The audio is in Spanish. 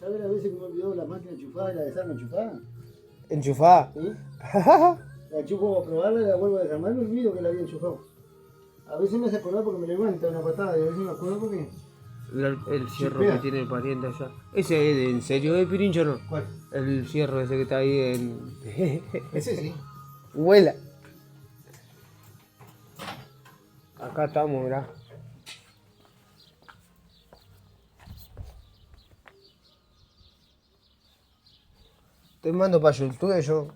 ¿Sabes las veces que me olvidó la máquina enchufada y la desarmo enchufada? Enchufada. ¿Sí? La enchufo para probarla y la vuelvo a desarmar y me olvido que la había enchufado. A veces me hace acordar porque me levanta una patada y a veces me acuerdo porque... El cierro Chipea. que tiene el pariente allá. ¿Ese es en serio de Pirincho o no? ¿Cuál? El cierro ese que está ahí en. Ese sí. Vuela. Acá estamos, mirá. Te mando para YouTube yo.